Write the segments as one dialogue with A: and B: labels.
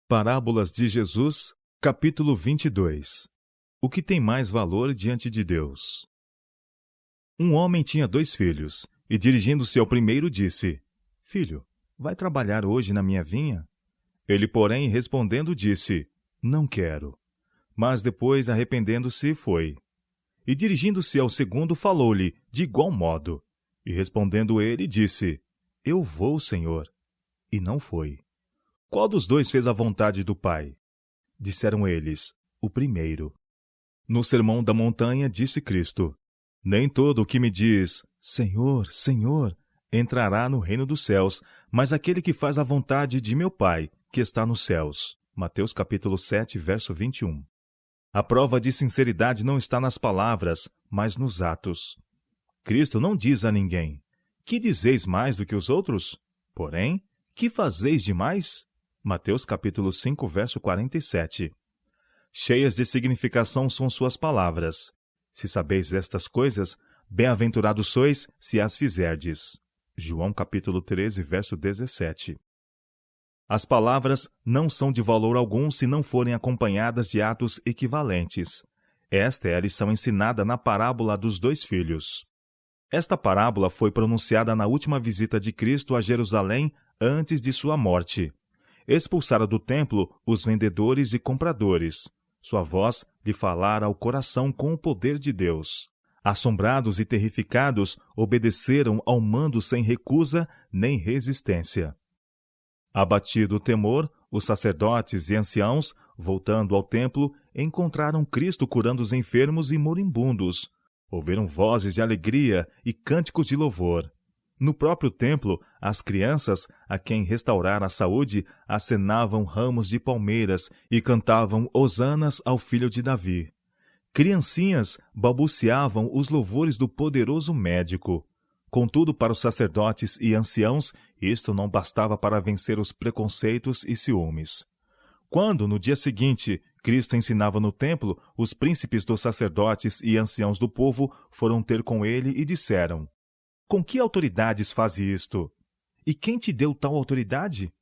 A: Parábolas de Jesus, capítulo 22. O que tem mais valor diante de Deus? Um homem tinha 2 filhos, e dirigindo-se ao primeiro disse: Filho, vai trabalhar hoje na minha vinha? Ele, porém, respondendo, disse: Não quero. Mas depois, arrependendo-se, foi. E dirigindo-se ao segundo, falou-lhe de igual modo. E respondendo ele, disse: Eu vou, Senhor. E não foi. Qual dos 2 fez a vontade do Pai? Disseram eles: O primeiro. No Sermão da Montanha, disse Cristo: Nem todo o que me diz, Senhor, Senhor, entrará no reino dos céus, mas aquele que faz a vontade de meu Pai, que está nos céus. Mateus capítulo 7, verso 21. A prova de sinceridade não está nas palavras, mas nos atos. Cristo não diz a ninguém: Que dizeis mais do que os outros? Porém, que fazeis demais? Mateus capítulo 5, verso 47. Cheias de significação são suas palavras. Se sabeis estas coisas, bem-aventurados sois se as fizerdes. João capítulo 13, verso 17. As palavras não são de valor algum se não forem acompanhadas de atos equivalentes. Esta é a lição ensinada na parábola dos 2 filhos. Esta parábola foi pronunciada na última visita de Cristo a Jerusalém antes de sua morte. Expulsara do templo os vendedores e compradores. Sua voz lhe falara ao coração com o poder de Deus. Assombrados e terrificados, obedeceram ao mando sem recusa nem resistência. Abatido o temor, os sacerdotes e anciãos, voltando ao templo, encontraram Cristo curando os enfermos e moribundos. Ouviram vozes de alegria e cânticos de louvor. No próprio templo, as crianças, a quem restaurara a saúde, acenavam ramos de palmeiras e cantavam hosanas ao filho de Davi. Criancinhas balbuciavam os louvores do poderoso médico. Contudo, para os sacerdotes e anciãos, isto não bastava para vencer os preconceitos e ciúmes. Quando, no dia seguinte, Cristo ensinava no templo, os príncipes dos sacerdotes e anciãos do povo foram ter com ele e disseram: Com que autoridades faz isto? E quem te deu tal autoridade?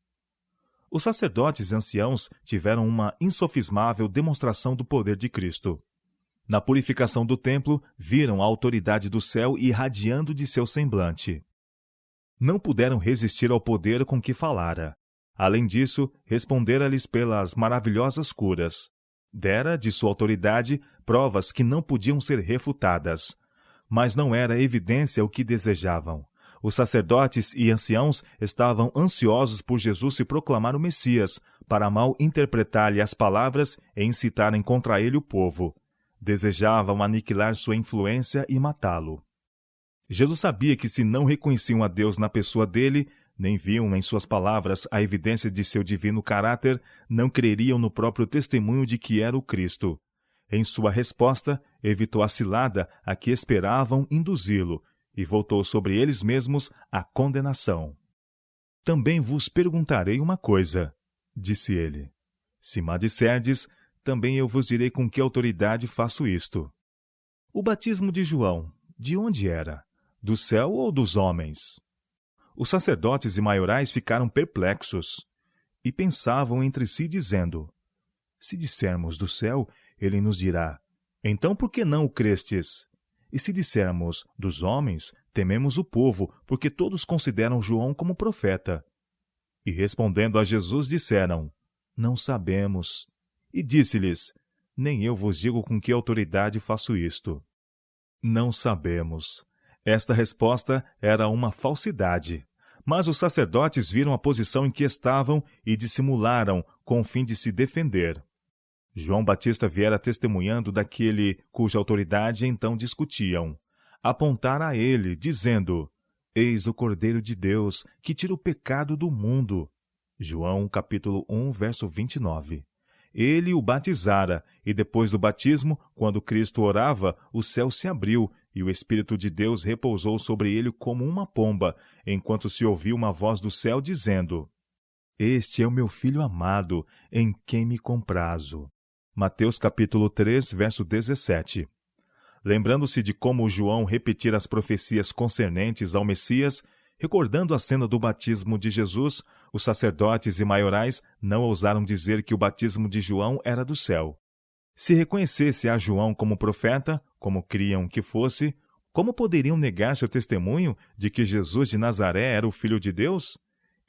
A: Os sacerdotes e anciãos tiveram uma insofismável demonstração do poder de Cristo. Na purificação do templo, viram a autoridade do céu irradiando de seu semblante. Não puderam resistir ao poder com que falara. Além disso, respondera-lhes pelas maravilhosas curas. Dera de sua autoridade provas que não podiam ser refutadas. Mas não era evidência o que desejavam. Os sacerdotes e anciãos estavam ansiosos por Jesus se proclamar o Messias, para mal interpretar-lhe as palavras e incitarem contra ele o povo. Desejavam aniquilar sua influência e matá-lo. Jesus sabia que se não reconheciam a Deus na pessoa dele, nem viam em suas palavras a evidência de seu divino caráter, não creriam no próprio testemunho de que era o Cristo. Em sua resposta, evitou a cilada a que esperavam induzi-lo e voltou sobre eles mesmos a condenação. Também vos perguntarei uma coisa, disse ele. Se me disserdes, também eu vos direi com que autoridade faço isto. O batismo de João, de onde era? Do céu ou dos homens? Os sacerdotes e maiorais ficaram perplexos e pensavam entre si, dizendo: Se dissermos do céu, ele nos dirá: Então por que não o crestes? E se dissermos dos homens, tememos o povo, porque todos consideram João como profeta. E respondendo a Jesus, disseram: Não sabemos. E disse-lhes: Nem eu vos digo com que autoridade faço isto. Não sabemos. Esta resposta era uma falsidade. Mas os sacerdotes viram a posição em que estavam e dissimularam, com o fim de se defender. João Batista viera testemunhando daquele cuja autoridade então discutiam. Apontara a ele, dizendo: Eis o Cordeiro de Deus, que tira o pecado do mundo. João capítulo 1, verso 29. Ele o batizara, e depois do batismo, quando Cristo orava, o céu se abriu, e o Espírito de Deus repousou sobre ele como uma pomba, enquanto se ouviu uma voz do céu dizendo: Este é o meu Filho amado, em quem me comprazo. Mateus capítulo 3, verso 17. Lembrando-se de como João repetira as profecias concernentes ao Messias, Recordando a cena do batismo de Jesus, os sacerdotes e maiorais não ousaram dizer que o batismo de João era do céu. Se reconhecesse a João como profeta, como criam que fosse, como poderiam negar seu testemunho de que Jesus de Nazaré era o Filho de Deus?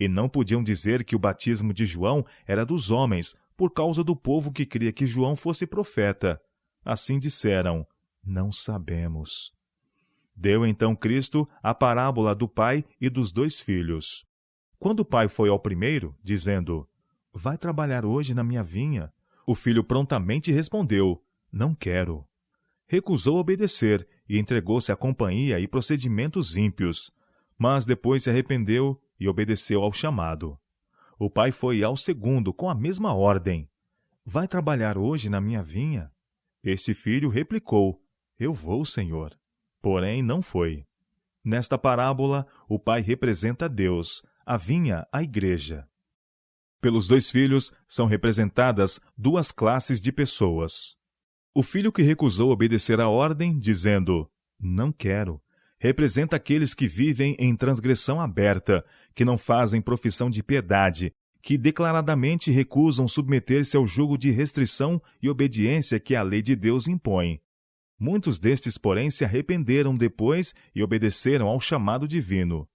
A: E não podiam dizer que o batismo de João era dos homens, por causa do povo que cria que João fosse profeta. Assim disseram: não sabemos. Deu então Cristo a parábola do pai e dos 2 filhos. Quando o pai foi ao primeiro, dizendo: vai trabalhar hoje na minha vinha, o filho prontamente respondeu: não quero. Recusou obedecer e entregou-se à companhia e procedimentos ímpios, mas depois se arrependeu e obedeceu ao chamado. O pai foi ao segundo com a mesma ordem: vai trabalhar hoje na minha vinha? Este filho replicou: eu vou, Senhor. Porém, não foi. Nesta parábola, o pai representa Deus, a vinha, a igreja. Pelos 2 filhos são representadas 2 classes de pessoas. O filho que recusou obedecer à ordem, dizendo: não quero, representa aqueles que vivem em transgressão aberta, que não fazem profissão de piedade, que declaradamente recusam submeter-se ao jugo de restrição e obediência que a lei de Deus impõe. Muitos destes, porém, se arrependeram depois e obedeceram ao chamado divino.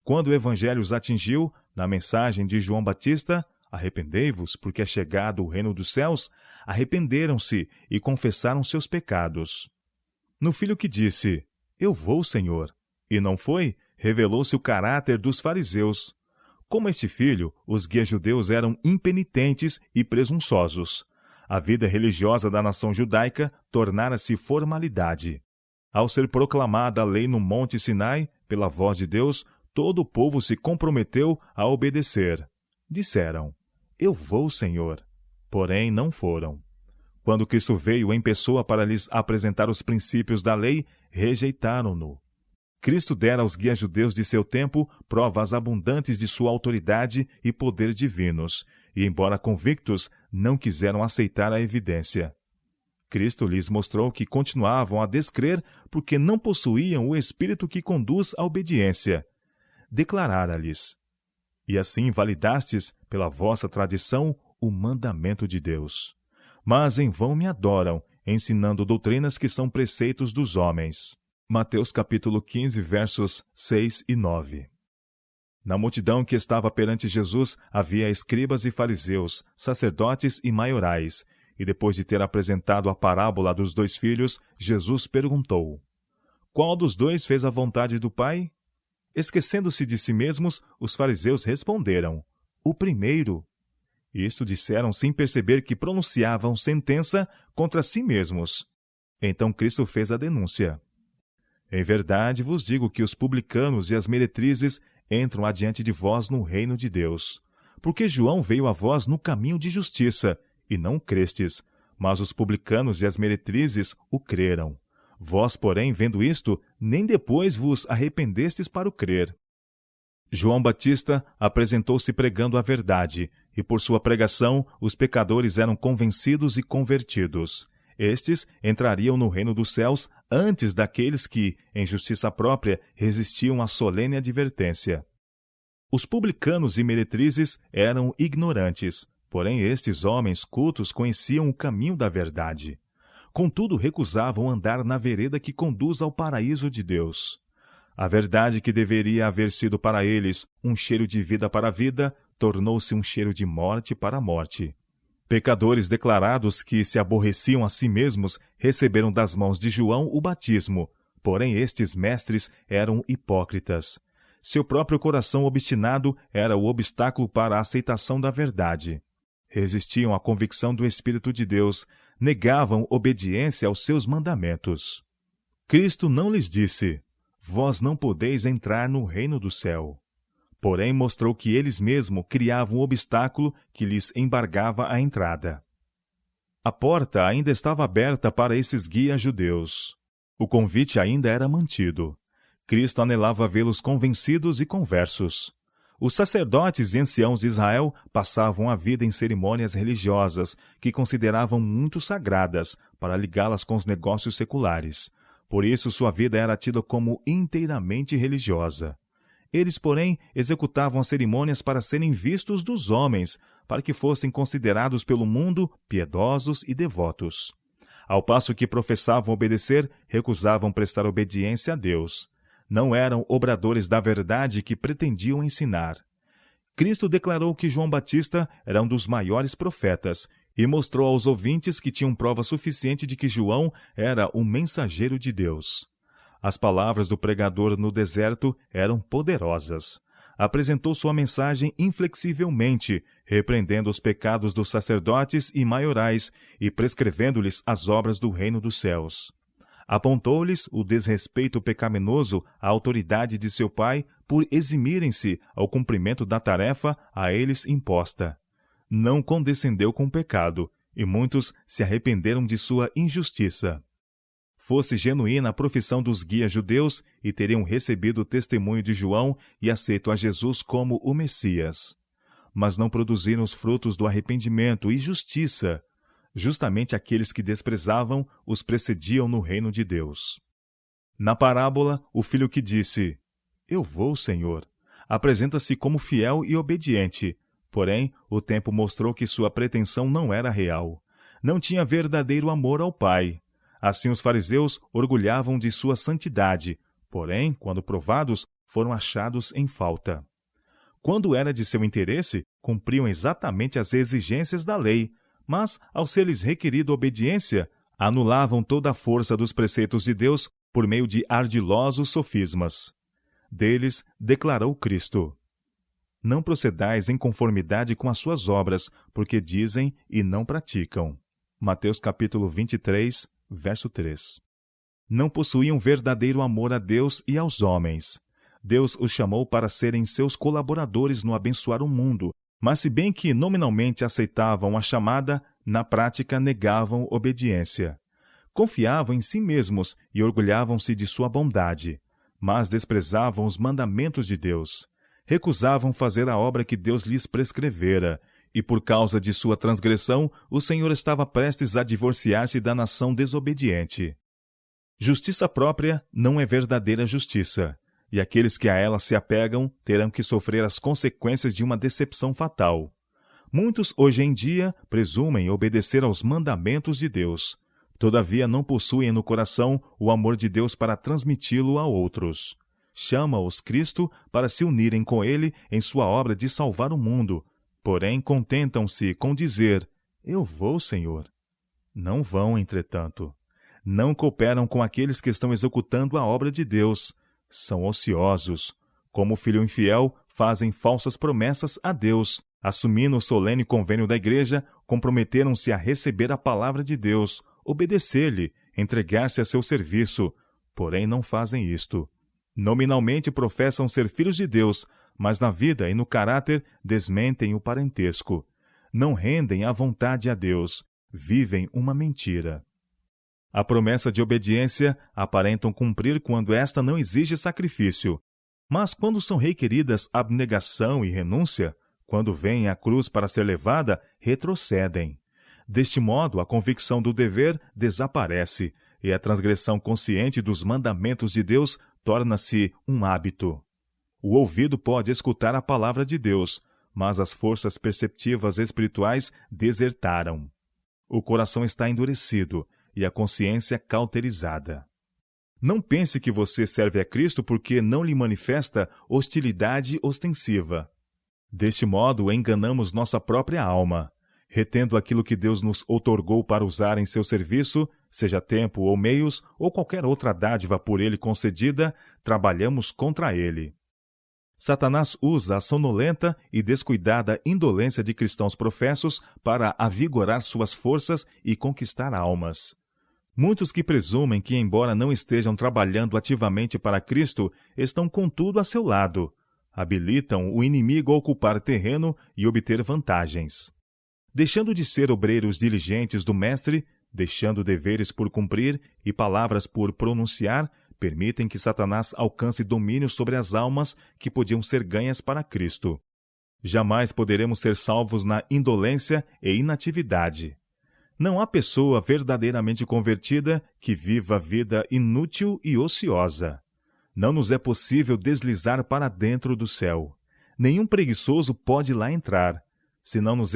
A: Quando o evangelho os atingiu, na mensagem de João Batista, arrependei-vos, porque é chegado o reino dos céus, arrependeram-se e confessaram seus pecados. No filho que disse: eu vou, Senhor, e não foi, revelou-se o caráter dos fariseus. Como este filho, os guias judeus eram impenitentes e presunçosos. A vida religiosa da nação judaica tornara-se formalidade. Ao ser proclamada a lei no Monte Sinai, pela voz de Deus, todo o povo se comprometeu a obedecer. Disseram: eu vou, Senhor. Porém, não foram. Quando Cristo veio em pessoa para lhes apresentar os princípios da lei, rejeitaram-no. Cristo dera aos guias judeus de seu tempo provas abundantes de sua autoridade e poder divinos, e, embora convictos, não quiseram aceitar a evidência. Cristo lhes mostrou que continuavam a descrer porque não possuíam o Espírito que conduz à obediência. Declarara-lhes: e assim validastes, pela vossa tradição, o mandamento de Deus. Mas em vão me adoram, ensinando doutrinas que são preceitos dos homens. Mateus capítulo 15, versos 6 e 9. Na multidão que estava perante Jesus havia escribas e fariseus, sacerdotes e maiorais, e depois de ter apresentado a parábola dos 2 filhos, Jesus perguntou: qual dos 2 fez a vontade do Pai? Esquecendo-se de si mesmos, os fariseus responderam: o primeiro. Isto disseram sem perceber que pronunciavam sentença contra si mesmos. Então Cristo fez a denúncia: em verdade vos digo que os publicanos e as meretrizes entram adiante de vós no reino de Deus. Porque João veio a vós no caminho de justiça, e não crestes, mas os publicanos e as meretrizes o creram. Vós, porém, vendo isto, nem depois vos arrependestes para o crer. João Batista apresentou-se pregando a verdade, e por sua pregação os pecadores eram convencidos e convertidos. Estes entrariam no reino dos céus antes daqueles que, em justiça própria, resistiam à solene advertência. Os publicanos e meretrizes eram ignorantes, porém estes homens cultos conheciam o caminho da verdade. Contudo, recusavam andar na vereda que conduz ao paraíso de Deus. A verdade que deveria haver sido para eles um cheiro de vida para a vida, tornou-se um cheiro de morte para a morte. Pecadores declarados que se aborreciam a si mesmos receberam das mãos de João o batismo, porém estes mestres eram hipócritas. Seu próprio coração obstinado era o obstáculo para a aceitação da verdade. Resistiam à convicção do Espírito de Deus, negavam obediência aos seus mandamentos. Cristo não lhes disse: vós não podeis entrar no reino do céu. Porém, mostrou que eles mesmos criavam um obstáculo que lhes embargava a entrada. A porta ainda estava aberta para esses guias judeus. O convite ainda era mantido. Cristo anelava vê-los convencidos e conversos. Os sacerdotes e anciãos de Israel passavam a vida em cerimônias religiosas que consideravam muito sagradas para ligá-las com os negócios seculares. Por isso, sua vida era tida como inteiramente religiosa. Eles, porém, executavam as cerimônias para serem vistos dos homens, para que fossem considerados pelo mundo piedosos e devotos. Ao passo que professavam obedecer, recusavam prestar obediência a Deus. Não eram obradores da verdade que pretendiam ensinar. Cristo declarou que João Batista era um dos maiores profetas e mostrou aos ouvintes que tinham prova suficiente de que João era o mensageiro de Deus. As palavras do pregador no deserto eram poderosas. Apresentou sua mensagem inflexivelmente, repreendendo os pecados dos sacerdotes e maiorais e prescrevendo-lhes as obras do reino dos céus. Apontou-lhes o desrespeito pecaminoso à autoridade de seu pai por eximirem-se ao cumprimento da tarefa a eles imposta. Não condescendeu com o pecado, e muitos se arrependeram de sua injustiça. Fosse genuína a profissão dos guias judeus e teriam recebido o testemunho de João e aceito a Jesus como o Messias. Mas não produziram os frutos do arrependimento e justiça. Justamente aqueles que desprezavam os precediam no reino de Deus. Na parábola, o filho que disse, "Eu vou, Senhor", apresenta-se como fiel e obediente, porém, o tempo mostrou que sua pretensão não era real. Não tinha verdadeiro amor ao Pai. Assim os fariseus orgulhavam de sua santidade, porém, quando provados, foram achados em falta. Quando era de seu interesse, cumpriam exatamente as exigências da lei, mas, ao ser-lhes requerida obediência, anulavam toda a força dos preceitos de Deus por meio de ardilosos sofismas. Deles declarou Cristo: "Não procedais em conformidade com as suas obras, porque dizem e não praticam." Mateus capítulo 23, verso 3. Não possuíam verdadeiro amor a Deus e aos homens. Deus os chamou para serem seus colaboradores no abençoar o mundo, mas se bem que nominalmente aceitavam a chamada, na prática negavam obediência. Confiavam em si mesmos e orgulhavam-se de sua bondade, mas desprezavam os mandamentos de Deus. Recusavam fazer a obra que Deus lhes prescrevera, e por causa de sua transgressão, o Senhor estava prestes a divorciar-se da nação desobediente. Justiça própria não é verdadeira justiça, e aqueles que a ela se apegam terão que sofrer as consequências de uma decepção fatal. Muitos, hoje em dia, presumem obedecer aos mandamentos de Deus. Todavia, não possuem no coração o amor de Deus para transmiti-lo a outros. Chama-os Cristo para se unirem com Ele em sua obra de salvar o mundo, porém contentam-se com dizer, "Eu vou, Senhor." Não vão, entretanto. Não cooperam com aqueles que estão executando a obra de Deus. São ociosos. Como filho infiel, fazem falsas promessas a Deus. Assumindo o solene convênio da igreja, comprometeram-se a receber a palavra de Deus, obedecer-lhe, entregar-se a seu serviço. Porém, não fazem isto. Nominalmente professam ser filhos de Deus, mas na vida e no caráter desmentem o parentesco. Não rendem a vontade a Deus, vivem uma mentira. A promessa de obediência aparentam cumprir quando esta não exige sacrifício, mas quando são requeridas abnegação e renúncia, quando vem a cruz para ser levada, retrocedem. Deste modo, a convicção do dever desaparece, e a transgressão consciente dos mandamentos de Deus torna-se um hábito. O ouvido pode escutar a palavra de Deus, mas as forças perceptivas espirituais desertaram. O coração está endurecido e a consciência cauterizada. Não pense que você serve a Cristo porque não lhe manifesta hostilidade ostensiva. Deste modo, enganamos nossa própria alma. Retendo aquilo que Deus nos outorgou para usar em seu serviço, seja tempo ou meios, ou qualquer outra dádiva por Ele concedida, trabalhamos contra Ele. Satanás usa a sonolenta e descuidada indolência de cristãos professos para avigorar suas forças e conquistar almas. Muitos que presumem que, embora não estejam trabalhando ativamente para Cristo, estão contudo a seu lado. Habilitam o inimigo a ocupar terreno e obter vantagens. Deixando de ser obreiros diligentes do Mestre, deixando deveres por cumprir e palavras por pronunciar, permitem que Satanás alcance domínio sobre as almas que podiam ser ganhas para Cristo. Jamais poderemos ser salvos na indolência e inatividade. Não há pessoa verdadeiramente convertida que viva vida inútil e ociosa. Não nos é possível deslizar para dentro do céu. Nenhum preguiçoso pode lá entrar, se não nos